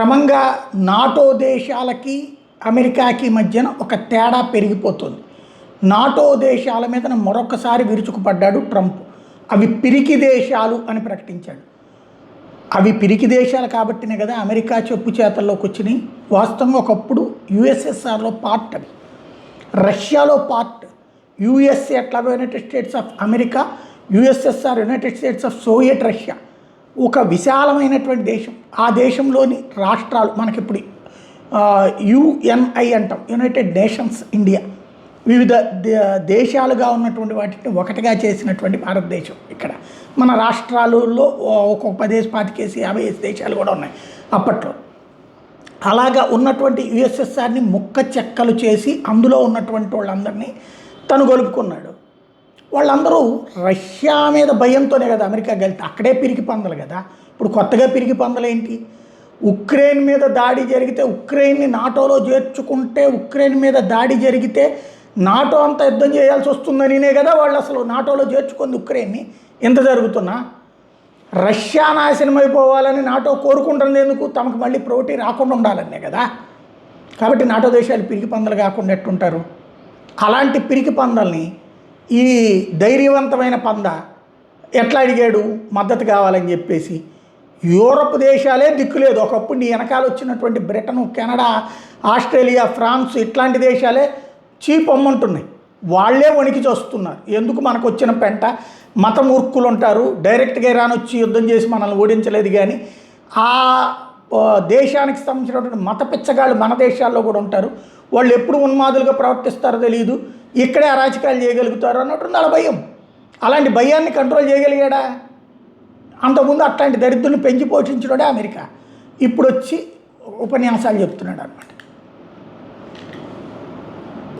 క్రమంగా నాటో దేశాలకి అమెరికాకి మధ్యన ఒక తేడా పెరిగిపోతుంది. నాటో దేశాల మీద మరొకసారి విరుచుకుపడ్డాడు ట్రంప్. అవి పిరికి దేశాలు అని ప్రకటించాడు. అవి పిరికి దేశాలు కాబట్టినే కదా అమెరికా చెప్పు చేతల్లోకి వచ్చినాయి. వాస్తవంగా ఒకప్పుడు యుఎస్ఎస్ఆర్లో పార్ట్, అవి రష్యాలో పార్ట్. యుఎస్ఏ ఎట్లాగో United states of America, USSR United states of Soviet Russia ఒక విశాలమైనటువంటి దేశం. ఆ దేశంలోని రాష్ట్రాలు మనకిప్పుడు యుఎన్ఐ అంటాం, యునైటెడ్ నేషన్స్ ఇండియా, వివిధ దేశాలుగా ఉన్నటువంటి వాటిని ఒకటిగా చేసినటువంటి భారతదేశం. ఇక్కడ మన రాష్ట్రాలలో ఒక్కొక్క 10, 25, 50 దేశాలు కూడా ఉన్నాయి అప్పట్లో. అలాగా ఉన్నటువంటి యుఎస్ఎస్ఆర్ని ముక్క చెక్కలు చేసి అందులో ఉన్నటువంటి వాళ్ళందరినీ తను గొలుపుకున్నాడు. వాళ్ళందరూ రష్యా మీద భయంతోనే కదా అమెరికాకి వెళ్తే, అక్కడే పిరికి పందలు కదా. ఇప్పుడు కొత్తగా పిరికి పందలు ఏంటి? ఉక్రెయిన్ మీద దాడి జరిగితే ఉక్రెయిన్ని నాటోలో చేర్చుకుంటే, ఉక్రెయిన్ మీద దాడి జరిగితే నాటో అంతా యుద్ధం చేయాల్సి వస్తుందనినే కదా వాళ్ళు అసలు నాటోలో చేర్చుకుంది ఉక్రెయిన్ని. ఎంత జరుగుతున్నా రష్యా నాశనం అయిపోవాలని నాటో కోరుకుంటుంది. ఎందుకు? తమకు మళ్ళీ పోటీ రాకుండా ఉండాలనే కదా. కాబట్టి నాటో దేశాలు పిరికి పందలు కాకుండా ఎట్టుంటారు? అలాంటి పిరికి పందల్ని ఈ ధైర్యవంతమైన పంద ఎట్లా అడిగాడు? మద్దతు కావాలని చెప్పేసి. యూరప్ దేశాలే దిక్కులేదు. ఒకప్పుడు నీ వెనకాల వచ్చినటువంటి బ్రిటను, కెనడా, ఆస్ట్రేలియా, ఫ్రాన్స్ ఇట్లాంటి దేశాలే చీప్ అమ్మంటున్నాయి. వాళ్ళే వణికి చూస్తున్నారు. ఎందుకు? మనకు వచ్చిన పెంట మత మూర్ఖులు ఉంటారు. డైరెక్ట్గా ఇరాన్ వచ్చి యుద్ధం చేసి మనల్ని ఓడించలేదు. కానీ ఆ దేశానికి సంబంధించినటువంటి మత పిచ్చగాళ్ళు మన దేశాల్లో కూడా ఉంటారు. వాళ్ళు ఎప్పుడు ఉన్మాదులుగా ప్రవర్తిస్తారో తెలియదు. ఇక్కడే అరాచకాలు చేయగలుగుతారు అన్నట్టు వాళ్ళ భయం. అలాంటి భయాన్ని కంట్రోల్ చేయగలిగాడా? అంతకుముందు అట్లాంటి దరిద్రుని పెంచి పోషించడే అమెరికా. ఇప్పుడు వచ్చి ఉపన్యాసాలు చెప్తున్నాడు అనమాట.